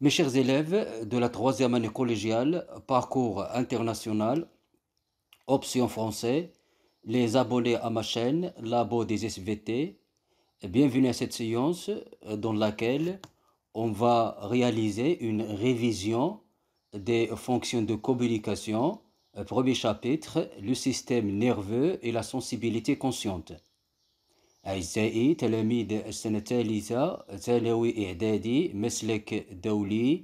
Mes chers élèves de la troisième année collégiale, parcours international, option français, les abonnés à ma chaîne, Labo des SVT, bienvenue à cette séance dans laquelle on va réaliser une révision des fonctions de communication. Premier chapitre, le système nerveux et la sensibilité consciente. أعزائي تلاميذ السنة الثالثة ثانوي إعدادي مسلك دولي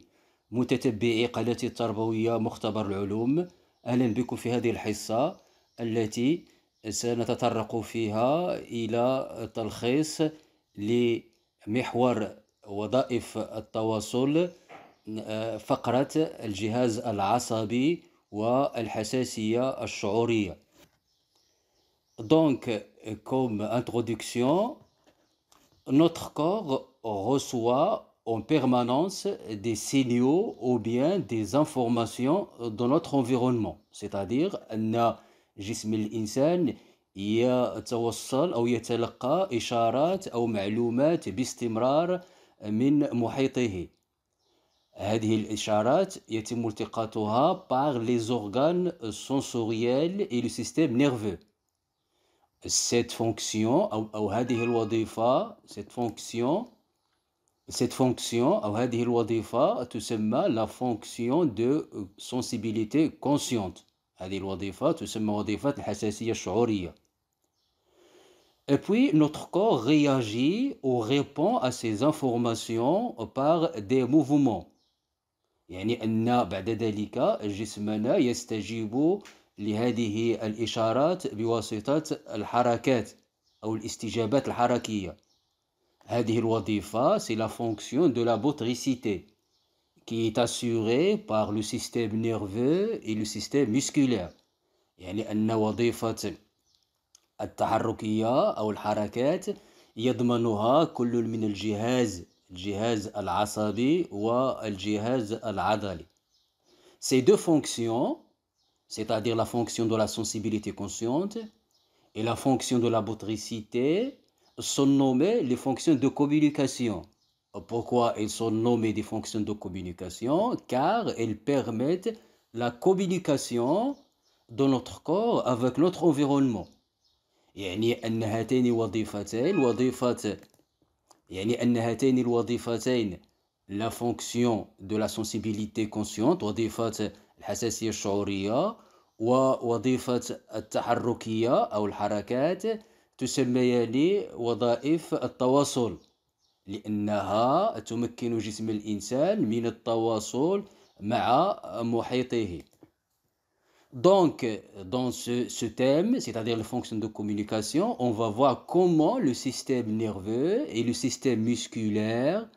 متتبعي قناة التربوية مختبر العلوم، أهلا بكم في هذه الحصة التي سنتطرق فيها إلى تلخيص لمحور وظائف التواصل، فقرة الجهاز العصبي والحساسية الشعورية. Donc, comme introduction, notre corps reçoit en permanence des signaux ou bien des informations dans notre environnement. C'est-à-dire, أن جسم الإنسان يتوصل أو يتلقى إشارات أو معلومات باستمرار من محيطه. هذه الإشارات يتم التقاطها par les organes sensoriels et le système nerveux. Cette fonction أو هذه الوظيفة cette fonction أو هذه الوظيفة تسمى la fonction de sensibilité consciente. هذه الوظيفة تسمى وظيفة الحساسية الشعورية. Et puis notre corps réagit ou répond à ces informations par des mouvements. يعني أن بعد ذلك جسمنا يستجيب لهذه الإشارات بواسطة الحركات أو الاستجابات الحركية. هذه الوظيفة c'est la fonction de la motricité qui est assurée par le système nerveux et le système musculaire. يعني أن وظيفة التحركية أو الحركات يضمنها كل من الجهاز العصبي والجهاز العضلي. Ces deux fonctions, c'est-à-dire la fonction de la sensibilité consciente et la fonction de la motricité, sont nommées les fonctions de communication. Pourquoi elles sont nommées des fonctions de communication? Car elles permettent la communication de notre corps avec notre environnement. يعني أن هاتين الوظيفتين la fonction de la sensibilité consciente وظيفة الحساسية الشعورية ووظيفة التحركية أو الحركات تسميان وظائف التواصل، لأنها تمكن جسم الإنسان من التواصل مع محيطه. Donc, dans ce thème, c'est-à-dire les fonctions de communication, on va voir comment le système nerveux et le système musculaire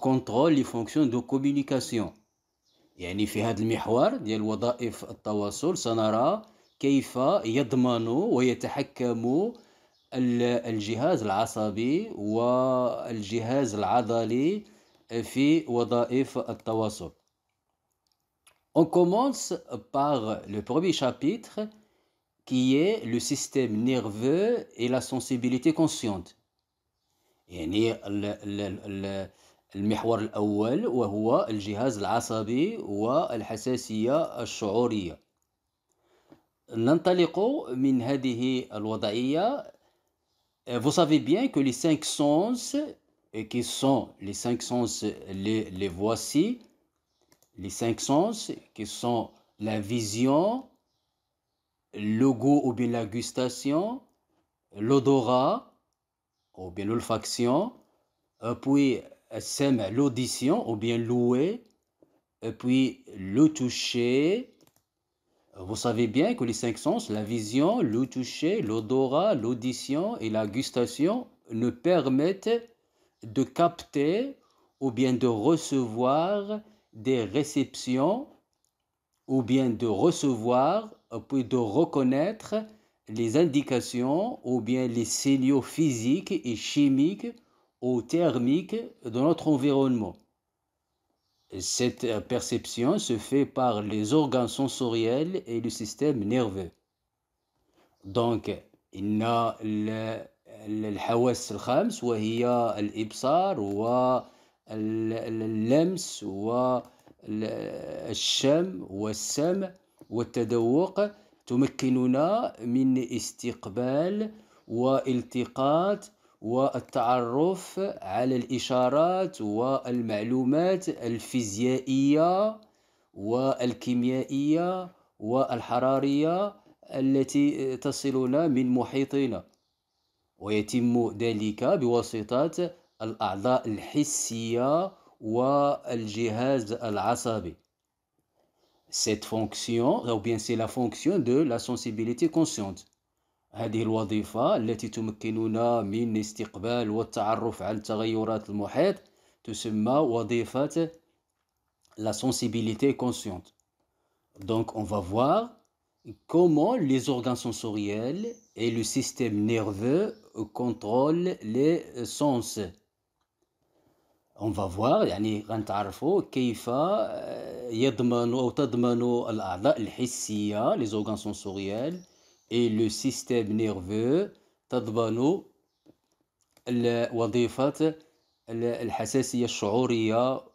contrôlent les fonctions de communication. يعني في هذا المحور ديال وظائف التواصل سنرى كيف يضمن ويتحكم الجهاز العصبي والجهاز العضلي في وظائف التواصل. On commence par le premier chapitre qui est le système nerveux et la sensibilité consciente. يعني المحور الأول وهو الجهاز العصبي والحساسية الشعورية. ننطلق من هذه الوضعية. Vous savez bien que les cinq sens, qui sont les cinq sens, les voici. Les cinq sens qui sont la vision, le goût ou bien la gustation, l'odorat ou bien l'olfaction, puis l'audition ou bien l'ouïe, puis le toucher. Vous savez bien que les cinq sens, la vision, le toucher, l'odorat, l'audition et la gustation nous permettent de capter ou bien de recevoir des réceptions ou bien de recevoir puis de reconnaître les indications ou bien les signaux physiques et chimiques ou thermiques de notre environnement. Cette perception se fait par les organes sensoriels et le système nerveux. Donc, il y a الحواس الخمس وهي الإبصار اللمس والشم والسمع والتذوق تمكننا من استقبال والتقاط والتعرف على الإشارات والمعلومات الفيزيائية والكيميائية والحرارية التي تصلنا من محيطنا، ويتم ذلك بواسطة الأعضاء الحسية والجهاز العصبي. Cette fonction, ou bien c'est la fonction de la sensibilité consciente. هذه الوظيفة التي تمكننا من استقبال والتعرف على تغيرات المحيط تسمى وظيفة la sensibilité consciente. Donc on va voir comment les organes sensoriels et le système nerveux contrôlent les sens. On va voir يعني غنتعرفوا كيف يضمن أو تضمن الأعضاء الحسية les organes sensoriels et le système nerveux تضمن وظيفة الحساسية الشعورية.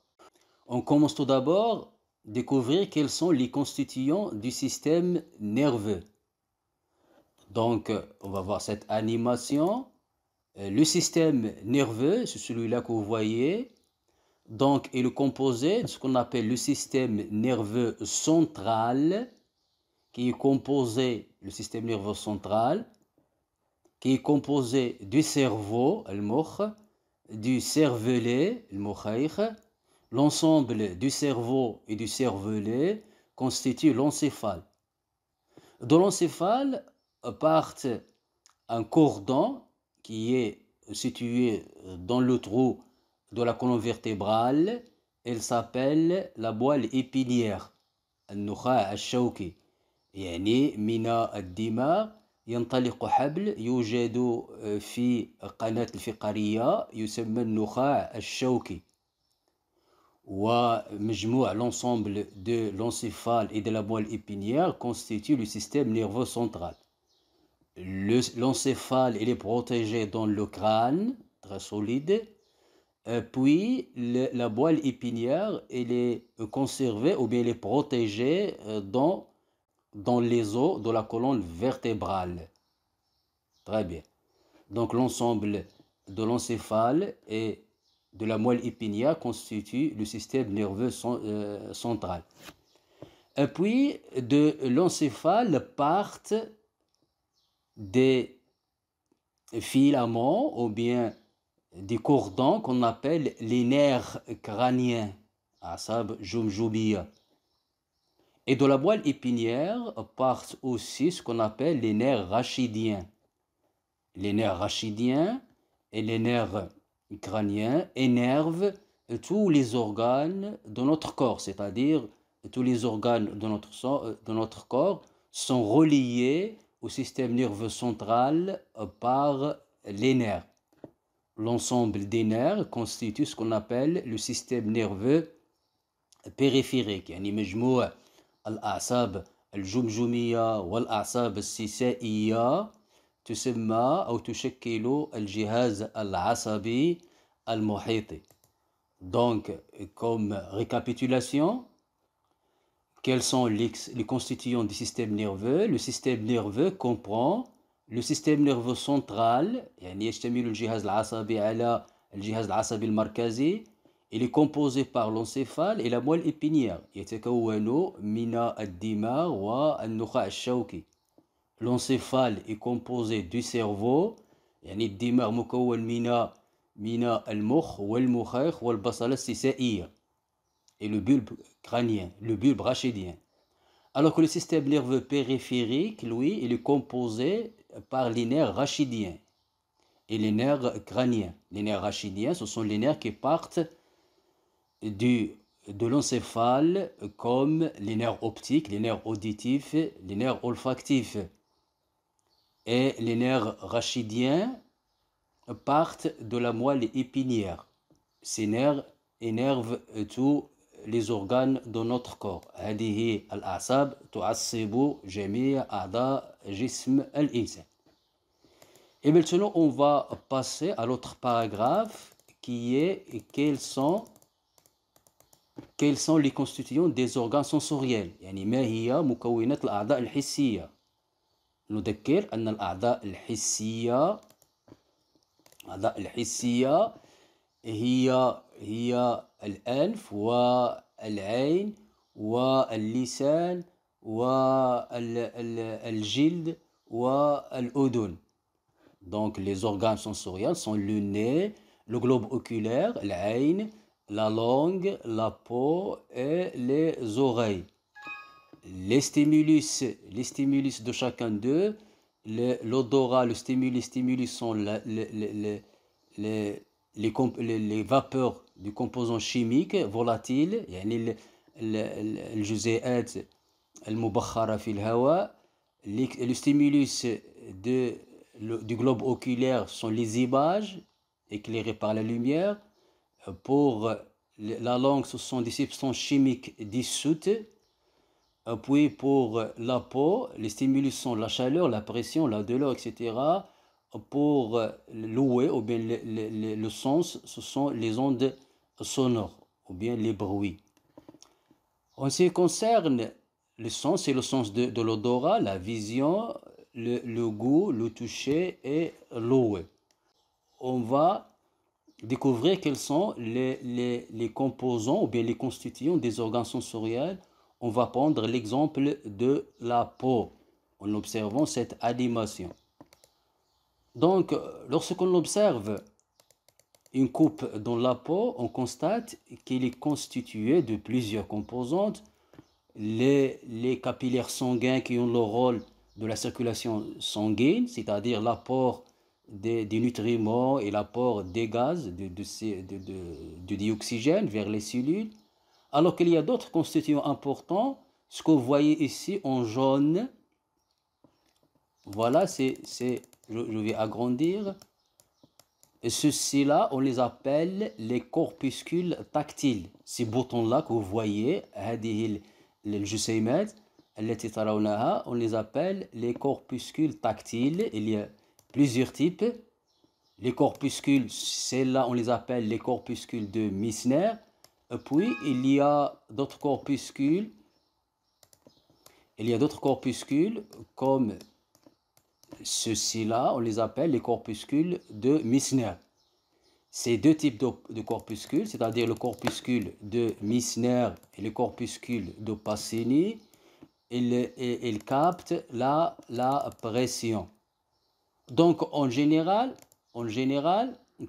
On commence tout d'abord à découvrir quels sont les constituants du système nerveux. Donc, on va voir cette animation. Le système nerveux, c'est celui-là que vous voyez. Donc, il est composé de ce qu'on appelle le système nerveux central, qui est composé, le système nerveux central, qui est composé du cerveau, المخ, du cervelet, المخيخ. L'ensemble du cerveau et du cervelet constitue l'encéphale. De l'encéphale part un cordon qui est situé dans le trou de la colonne vertébrale. Elle s'appelle la moelle épinière, النخاع الشوكي. يعني من الدماغ ينطلق حبل يوجد في قناة الفقرية يسمى النخاع الشوكي. ومجموع l'ensemble de l'encéphale et de la moelle épinière constitue le système nerveux central. L'encéphale il est protégé dans le crâne, très solide, puis la moelle épinière elle est conservée ou bien elle est protégée dans les os de la colonne vertébrale. Très bien. Donc l'ensemble de l'encéphale et de la moelle épinière constitue le système nerveux central. Et puis de l'encéphale partent des filaments ou bien des cordons qu'on appelle les nerfs crâniens, asab jumjoubiya. Et de la moelle épinière partent aussi ce qu'on appelle les nerfs rachidiens. Les nerfs rachidiens et les nerfs crâniens énervent tous les organes de notre corps, c'est-à-dire tous les organes de notre corps sont reliés au système nerveux central par les nerfs. L'ensemble des nerfs constitue ce qu'on appelle le système nerveux périphérique. يعني مجموع الأعصاب الجمجمية والأعصاب السيسائية تسمى أو تشكل الجهاز العصبي المحيطي. Donc, comme récapitulation, quels sont les constituants du système nerveux? Le système nerveux comprend le système nerveux central, يعني يشتمل الجهاز العصبي على الجهاز العصبي المركزي. Il est composé par l'encéphale et la moelle épinière. يتكون من الدماغ والنخاع الشوكي. L'encéphale est composé du cerveau, يعني الدماغ مكون من المخ والمخيخ والبصلة السيسائية. Et le bulbe crânien, le bulbe rachidien. Alors que le système nerveux périphérique, lui, il est composé par les nerfs rachidiens et les nerfs crâniens. Les nerfs rachidiens, ce sont les nerfs qui partent de l'encéphale comme les nerfs optiques, les nerfs auditifs, les nerfs olfactifs. Et les nerfs rachidiens partent de la moelle épinière. Ces nerfs énervent tous les organes de notre corps. هذه الأعصاب تعصب جميع أعضاء جسم الإنسان. Et maintenant, on va passer à l'autre paragraphe qui est quels sont les constituants des organes sensoriels. يعني ما هي مكونات الأعضاء الحسية. نذكر أن الأعضاء الحسية هي الأنف والعين واللسان والجلد والأذن. Donc les organes sensoriels sont le nez, le globe oculaire, l'عين, la langue, la peau et les oreilles. Les stimulus de chacun d'eux, l'odorat, le stimulus sont les vapeurs du composant chimique volatile, يعني الجزيئات المبخرة في الهواء. Le stimulus du globe oculaire sont les images éclairées par la lumière. Pour la langue, ce sont des substances chimiques dissoutes. Puis pour la peau, les stimulus sont la chaleur, la pression, la douleur, etc. Pour l'ouïe ou bien le sens, ce sont les ondes sonores ou bien les bruits. En ce qui concerne le sens, c'est le sens de l'odorat, la vision, le goût, le toucher et l'ouïe. On va découvrir quels sont les composants ou bien les constituants des organes sensoriels. On va prendre l'exemple de la peau en observant cette animation. Donc, lorsqu'on observe une coupe dans la peau, on constate qu'elle est constituée de plusieurs composantes. Les capillaires sanguins qui ont le rôle de la circulation sanguine, c'est-à-dire l'apport des nutriments et l'apport des gaz, de dioxygène vers les cellules. Alors qu'il y a d'autres constituants importants, ce que vous voyez ici en jaune, voilà, je vais agrandir. Et ceux-ci-là, on les appelle les corpuscules tactiles. Ces boutons-là que vous voyez, هذه الجسيمات التي ترونها, on les appelle les corpuscules tactiles. Il y a plusieurs types. Les corpuscules, celles-là, on les appelle les corpuscules de Meissner. Et puis, il y a d'autres corpuscules. Comme ceux-ci-là, on les appelle les corpuscules de Meissner. Ces deux types de corpuscules, c'est-à-dire le corpuscule de Meissner et le corpuscule de Pacini, ils captent la pression. Donc, en général,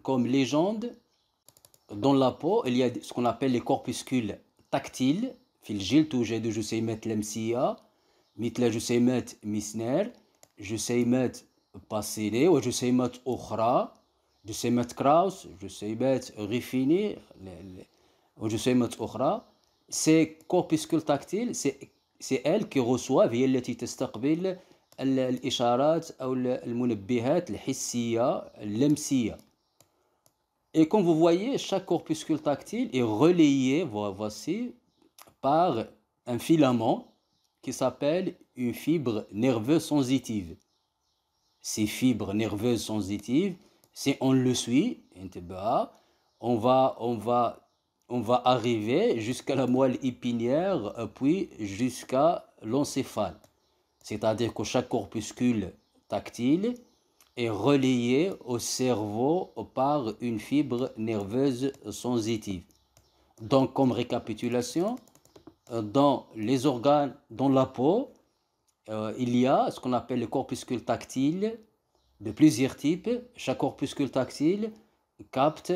comme légende, dans la peau, il y a ce qu'on appelle les corpuscules tactiles. في الجلد توجد جسيمات لمسية مثل جسيمات ميسنر، جسيمات باسيلي وجسيمات أخرى، جسيمات كراوس، جسيمات غيفيني وجسيمات أخرى. Ces corpuscules tactiles, c'est elles qui reçoivent، هي التي تستقبل الإشارات أو المنبهات الحسية اللمسية. Et comme vous voyez, chaque corpuscule tactile est relayé, voici, par un filament qui s'appelle une fibre nerveuse sensitive. Ces fibres nerveuses sensitives, si on le suit, on va arriver jusqu'à la moelle épinière, puis jusqu'à l'encéphale. C'est-à-dire que chaque corpuscule tactile est relayé au cerveau par une fibre nerveuse sensitive. Donc, comme récapitulation, dans les organes, dans la peau, il y a ce qu'on appelle le corpuscule tactile de plusieurs types. Chaque corpuscule tactile capte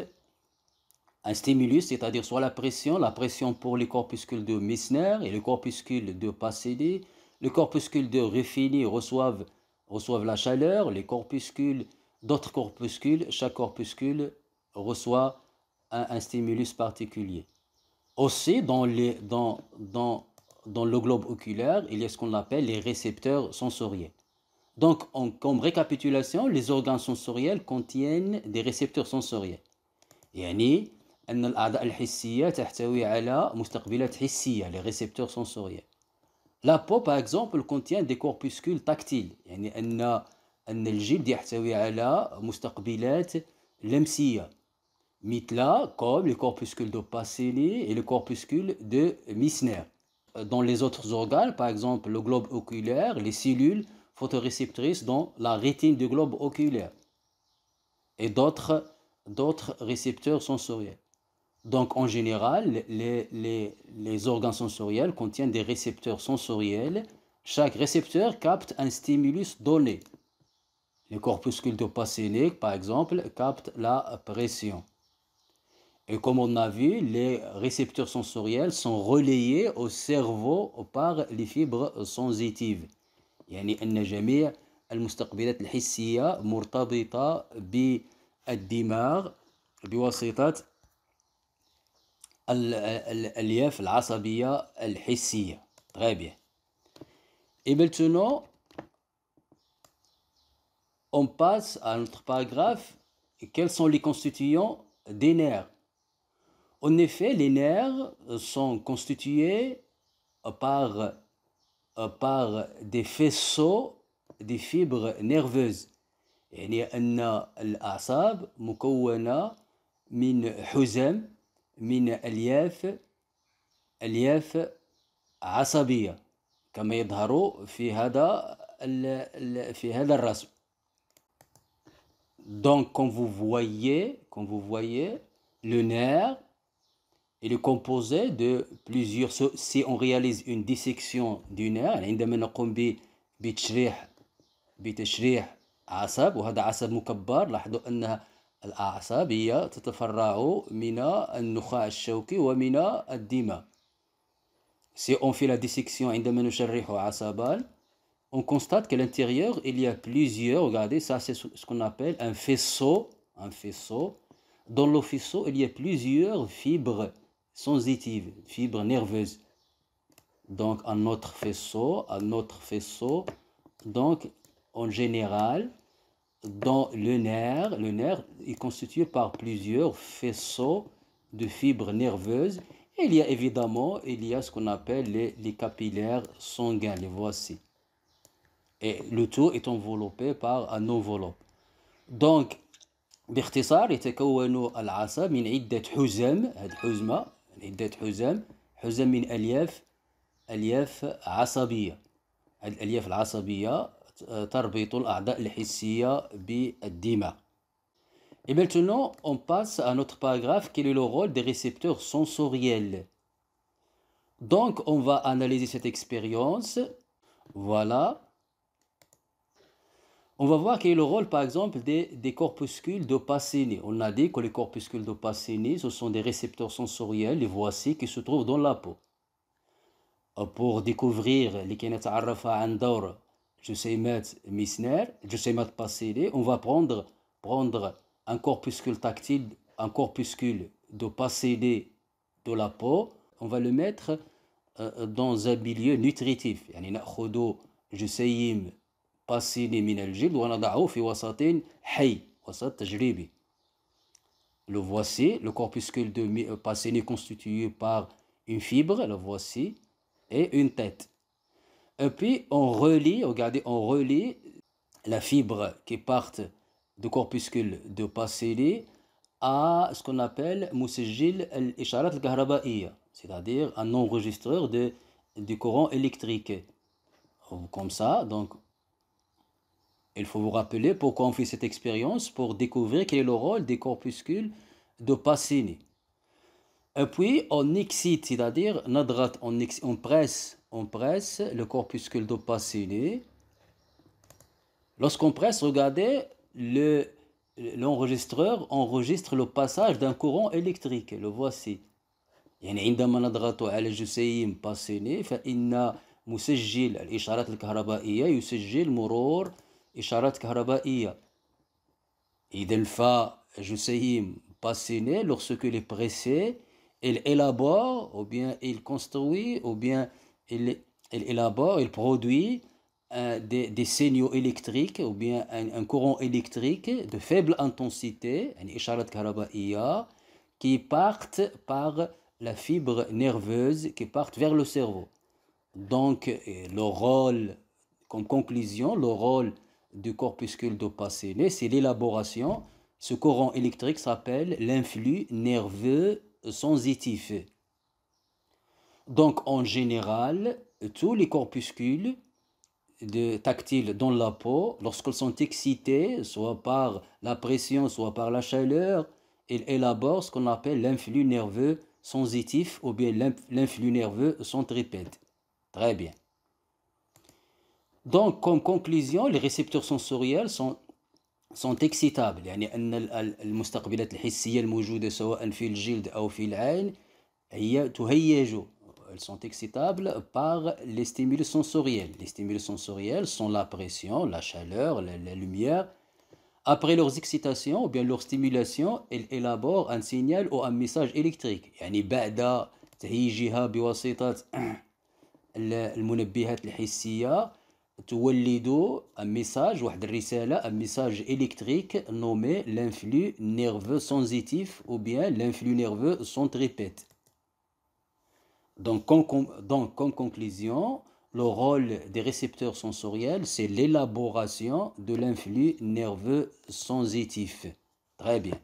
un stimulus, c'est-à-dire soit la pression pour les corpuscules de Meissner et le corpuscule de Pacini. Les corpuscules de Ruffini reçoivent la chaleur. Les corpuscules, d'autres corpuscules, chaque corpuscule reçoit un stimulus particulier. Aussi, dans le globe oculaire, il y a ce qu'on appelle les récepteurs sensoriels. Donc, comme récapitulation, les organes sensoriels contiennent des récepteurs sensoriels. يعني أن الأعضاء الحسية تحتوي على مستقبلات حسية، les récepteurs sensoriels. La peau, par exemple, contient des corpuscules tactiles. يعني أن الجلد يحتوي على مستقبلات لمسية. Mitla, comme le corpuscule de Pacini et le corpuscule de Meissner. Dans les autres organes, par exemple le globe oculaire, les cellules photoréceptrices dans la rétine du globe oculaire et d'autres récepteurs sensoriels. Donc en général, les organes sensoriels contiennent des récepteurs sensoriels. Chaque récepteur capte un stimulus donné. Le corpuscule dopacénique, par exemple, capte la pression. Et comme on a vu, les récepteurs sensoriels sont relayés au cerveau par les fibres sensitives. يعني أن جميع المستقبلات الحسية مرتبطة بالدماغ بواسطة الألياف العصبية الحسية. Très bien. Et maintenant, on passe à notre paragraphe. Quels sont les constituants des nerfs? En effet, les nerfs sont constitués par des faisceaux des fibres nerveuses. يعني أن الأعصاب مكونة من حزم من ألياف عصبية كما يظهر في هذا الرسم. Donc, comme vous voyez, le nerf il est composé de plusieurs. Si on réalise une dissection du nerf, عندما نقوم بتشريح عصب وهذا عصب مكبر، لاحظوا أن الأعصاب هي تتفرع من النخاع الشوكي ومن الدماغ. Si on fait la dissection عندما نشرح عصبا, on constate qu'à l'intérieur, il y a plusieurs, regardez, ça c'est ce qu'on appelle un faisceau. Dans le faisceau, il y a plusieurs fibres sensitives, fibres nerveuses. Donc, un autre faisceau. Donc, en général, dans le nerf est constitué par plusieurs faisceaux de fibres nerveuses. Et il y a évidemment, ce qu'on appelle les capillaires sanguins, les voici. Et le tout est enveloppé par un enveloppe. Donc, باختصار يتكون العصب من عدة حزم، هذه حزمة، عدة حزم من ألياف عصبية. هذه الألياف العصبية تربط الأعضاء الحسية بالدماغ. Et maintenant, on passe à notre paragraphe. Quel est le rôle des récepteurs sensoriels? Donc, on va analyser cette expérience. Voilà. On va voir quel est le rôle, par exemple, des corpuscules de Pacini. On a dit que les corpuscules de Pacini, ce sont des récepteurs sensoriels, les voici, qui se trouvent dans la peau. Pour découvrir les كنتعرف عن دور جسيمات ميسنر, جسيمات Pacini, on va prendre un corpuscule tactile, un corpuscule de Pacini de la peau, on va le mettre dans un milieu nutritif. يعني نأخذ جسيم Pacini من الجلد ونضعه في وسط حي, وسط تجريبي. Le voici, le corpuscule de Pacini constitué par une fibre, le voici, et une tête. Et puis on relie, regardez, la fibre qui part du corpuscule de Pacini à ce qu'on appelle مسجل الإشارات الكهربائية, c'est-à-dire un enregistreur du courant électrique. Comme ça, donc il faut vous rappeler pourquoi on fait cette expérience, pour découvrir quel est le rôle des corpuscules de Pacini. Et puis on excite, c'est-à-dire on presse le corpuscule de Pacini. Lorsqu'on presse, regardez, l'enregistreur enregistre le passage d'un courant électrique. Le voici. يعني عندما نضغط على جسيم Pacini فإن مسجل الإشارات الكهربائية يسجل مرور إشارات كهربائية. إذا فجسيم Pacini, lorsqu'il est pressé, il élabore, ou bien il construit, ou bien il produit des signaux électriques, ou bien un courant électrique de faible intensité, une إشارات كهربائية, qui partent par la fibre nerveuse, qui partent vers le cerveau. Donc, le rôle, comme conclusion, le rôle du corpuscule de Pacini, c'est l'élaboration Ce courant électrique s'appelle l'influx nerveux sensitif. Donc, en général, tous les corpuscules tactiles dans la peau, lorsqu'ils sont excités, soit par la pression, soit par la chaleur, ils élaborent ce qu'on appelle l'influx nerveux sensitif ou bien l'influx nerveux centripète. Très bien. Donc, comme conclusion, les récepteurs sensoriels sont excitables. يعني أن المستقبلات الحسية الموجودة سواء في الجلد أو في العين هي تهيج. Elles sont excitables par les stimulus sensoriels. Les stimulus sensoriels sont la pression, la chaleur, la lumière. Après leurs excitations ou bien leur stimulation, elles élaborent un signal ou un message électrique. يعني بعد تهيجها بواسطة المنبهات الحسية تولد un message, واحد الرسالة, un message électrique nommé l'influx nerveux sensitif ou bien l'influx nerveux centripète. Donc, comme conclusion, le rôle des récepteurs sensoriels, c'est l'élaboration de l'influx nerveux sensitif. Très bien.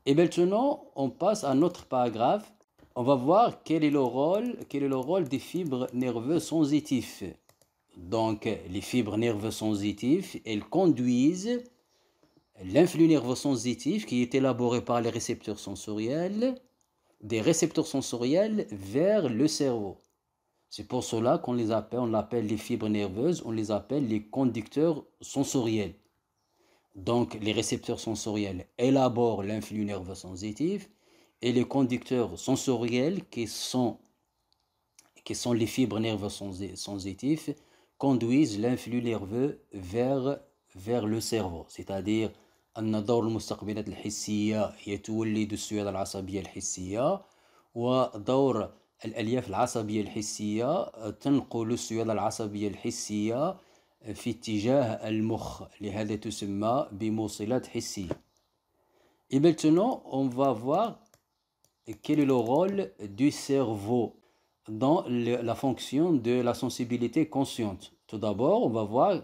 Et maintenant, on passe à notre paragraphe. On va voir quel est le rôle des fibres nerveuses sensitives. Donc, les fibres nerveuses sensitives, elles conduisent l'influx nerveux sensitif qui est élaboré par les récepteurs sensoriels, des récepteurs sensoriels vers le cerveau. C'est pour cela qu'on appelle les fibres nerveuses, on les appelle les conducteurs sensoriels. Donc, les récepteurs sensoriels élaborent l'influx nerveux sensitif et les conducteurs sensoriels, qui sont les fibres nerveuses sensitives, conduisent l'influx nerveux vers le cerveau. C'est-à-dire, أن دور المستقبلات الحسية هي تولد السيادة العصبية الحسية، ودور الألياف العصبية الحسية تنقل السيادة العصبية الحسية في اتجاه المخ، لهذا تسمى بموصلات حسية. Et maintenant, on va voir quel est le rôle du cerveau dans la fonction de la sensibilité consciente. Tout d'abord, on va voir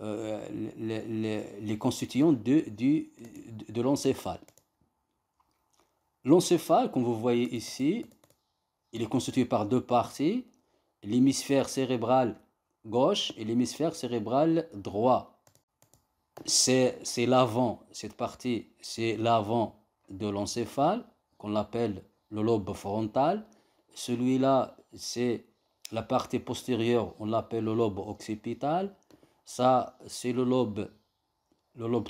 les constituants de l'encéphale. L'encéphale, comme vous voyez ici, il est constitué par deux parties, l'hémisphère cérébral gauche et l'hémisphère cérébral droit. C'est l'avant, cette partie, c'est l'avant de l'encéphale, qu'on appelle le lobe frontal. Celui-là, c'est la partie postérieure, on l'appelle le lobe occipital. Ça, c'est le lobe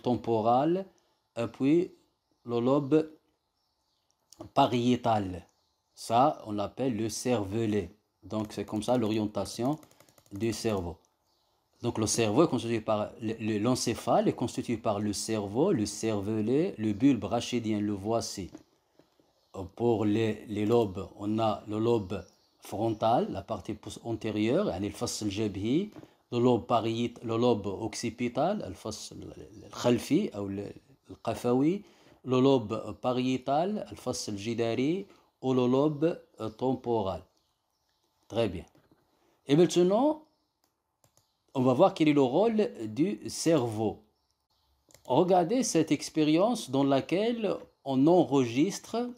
temporal, et puis le lobe pariétal. Ça, on l'appelle le cervelet. Donc, c'est comme ça l'orientation du cerveau. Donc, le cerveau est constitué par l'encéphale est constitué par le cerveau, le cervelet, le bulbe rachidien, le voici. Pour les lobes, on a le lobe frontal, la partie antérieure, يعني الفص الجبهي. Le lobe occipital, الفص الخلفي أو القفوي. Le lobe pariétal, الفص الجداري. Ou le lobe temporal. Très bien. Et maintenant, on va voir quel est le rôle du cerveau. Regardez cette expérience dans laquelle on enregistre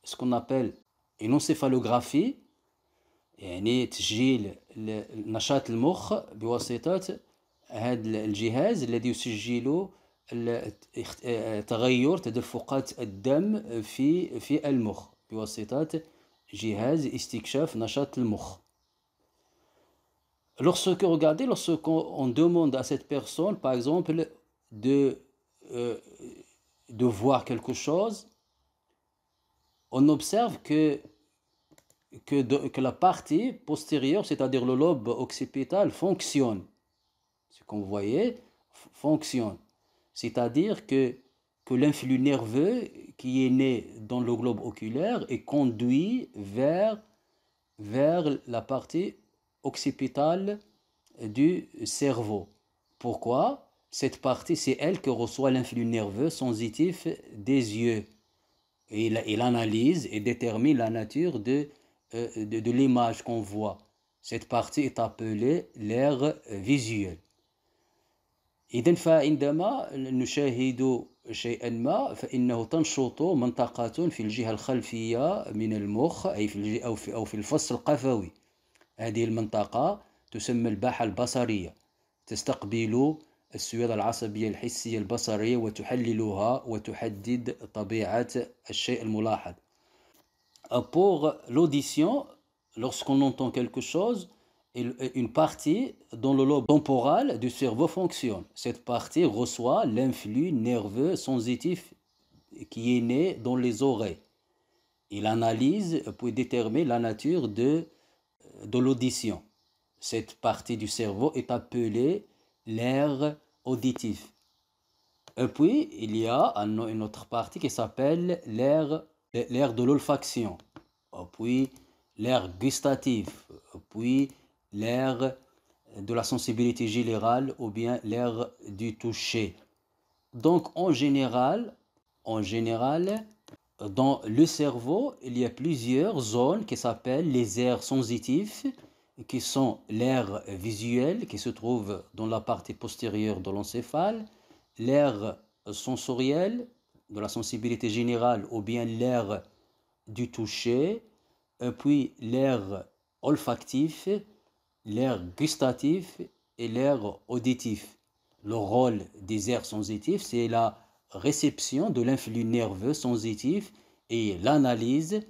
ce qu'on appelle une encéphalographie. يعني تسجيل نشاط المخ بواسطة هذا الجهاز الذي يسجل تغير تدفقات الدم في المخ بواسطة جهاز استكشاف نشاط المخ. Lorsqu'on demande à cette personne, par exemple, de voir quelque chose, on observe que la partie postérieure, c'est-à-dire le lobe occipital, fonctionne. Ce qu'on voyait fonctionne. C'est-à-dire que l'influx nerveux qui est né dans le globe oculaire est conduit vers la partie occipitale du cerveau. Pourquoi? Cette partie, c'est elle qui reçoit l'influx nerveux sensitif des yeux. Et il analyse et détermine la nature de l'image qu'on voit. Cette partie est appelée l'aire visuelle. إذن فعندما نشاهد شيئا ما فإنه تنشط منطقة في الجهة الخلفية من المخ أي أو في الفص القفوي. هذه المنطقة تسمى الباحة البصرية، تستقبل السوية العصبية الحسية البصرية وتحللها وتحدد طبيعة الشيء الملاحظ. Pour l'audition, lorsqu'on entend quelque chose, une partie dans le lobe temporal du cerveau fonctionne. Cette partie reçoit l'influx nerveux sensitif qui est né dans les oreilles. Il analyse puis détermine la nature de l'audition. Cette partie du cerveau est appelée l'aire auditif. Et puis, il y a une autre partie qui s'appelle l'aire de l'olfaction, puis l'aire gustative, puis l'aire de la sensibilité générale ou bien l'aire du toucher. Donc, en général, dans le cerveau, il y a plusieurs zones qui s'appellent les aires sensitives, qui sont l'aire visuelle qui se trouve dans la partie postérieure de l'encéphale, l'aire sensorielle de la sensibilité générale ou bien l'aire du toucher, puis l'aire olfactif, l'aire gustatif et l'aire auditif. Le rôle des aires sensitives, c'est la réception de l'influx nerveux sensitif et l'analyse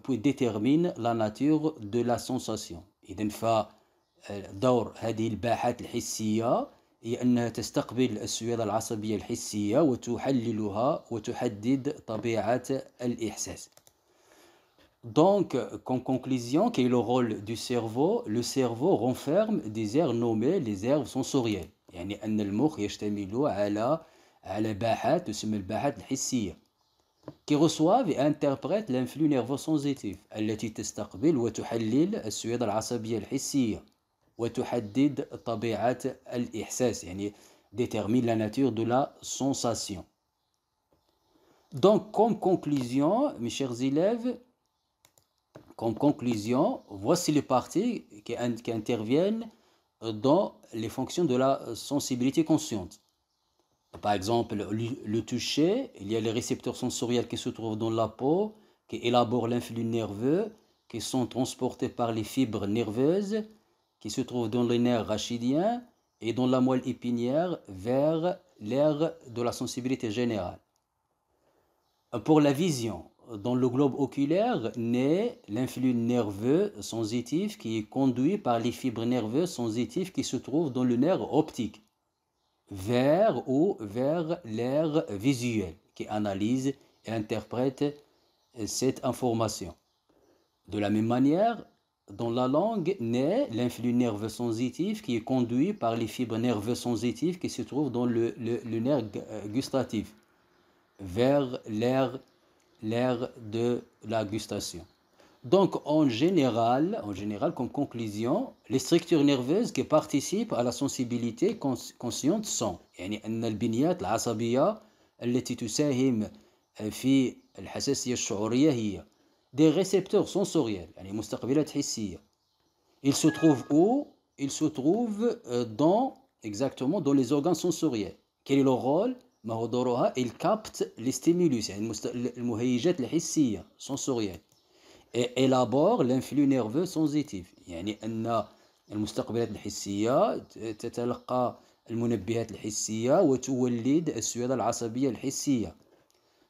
puis détermine la nature de la sensation. إذن فدور هذه الباحات الحسية هي أنها تستقبل السوية العصبية الحسية وتحللها وتحدد طبيعة الإحساس. Donc, comme conclusion, quel est le rôle du cerveau? Le cerveau renferme des aires nommées les aires sensorielles. يعني أن المخ يشتمل على باحات تسمى الباحات الحسية qui reçoivent et interprètent l'influx nerveux sensitif التي تستقبل وتحلل السوية العصبية الحسية وتحدد طبيعة الإحساس يعني détermine la nature de la sensation. Donc, comme conclusion, mes chers élèves, voici les parties qui interviennent dans les fonctions de la sensibilité consciente. Par exemple, le toucher, il y a les récepteurs sensoriels qui se trouvent dans la peau, qui élaborent l'influx nerveux, qui sont transportés par les fibres nerveuses, qui se trouvent dans les nerfs rachidiens et dans la moelle épinière vers l'aire de la sensibilité générale. Pour la vision, dans le globe oculaire naît l'influx nerveux sensitif qui est conduit par les fibres nerveuses sensitives qui se trouvent dans le nerf optique vers l'aire visuelle qui analyse et interprète cette information. De la même manière, dans la langue naît l'influx nerveux sensitif qui est conduit par les fibres nerveuses sensitives qui se trouvent dans le nerf gustatif vers l'aire de la gustation. Donc, en général, comme conclusion, les structures nerveuses qui participent à la sensibilité consciente sont يعني أن البنيات العصبية التي تساهم في الحساسية الشعورية هي des récepteurs sensoriels يعني مستقبلات حسية. Ils se trouvent où? Ils se trouvent exactement dans les organes sensoriels. Quel est leur rôle? ما هو دورها؟ Ils captent les stimulus يعني المهيجات الحسية sensorielles et élabore l'influx nerveux sensitif يعني أن المستقبلات الحسية تتلقى المنبهات الحسية وتولد السوية العصبية الحسية.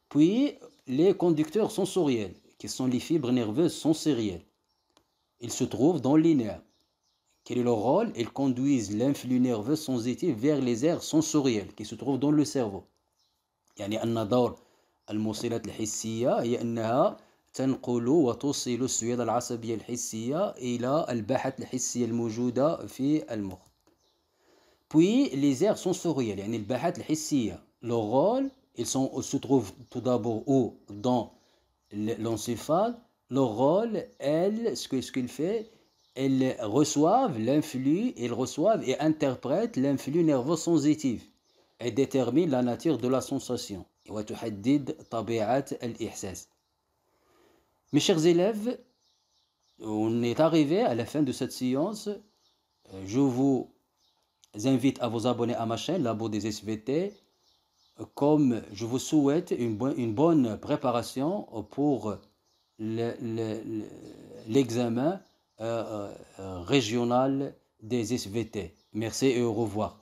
Puis les conducteurs sensoriels qui sont les fibres nerveuses sensorielles. Ils se trouvent dans les nerfs. Quel est leur rôle? Ils conduisent l'influx nerveux sensitif vers les aires sensorielles qui se trouvent dans le cerveau. يعني أن دور الموصلات الحسية هي أنها تنقل وتوصل السوية العصبية الحسية إلى الباحات الحسية الموجودة في المخ. Puis les aires sensorielles يعني الباحات الحسية. Leur rôle, se trouvent tout d'abord où? Dans l'encéphale. Leur rôle, ce qu'il fait, elles reçoivent l'influx, ils reçoivent et interprètent l'influx nerveux sensitif et déterminent la nature de la sensation. وتحدد طبيعة الإحساس. Mes chers élèves, on est arrivé à la fin de cette séance. Je vous invite à vous abonner à ma chaîne, Labo des SVT, comme je vous souhaite une bonne préparation pour l'examen régional des SVT. Merci et au revoir.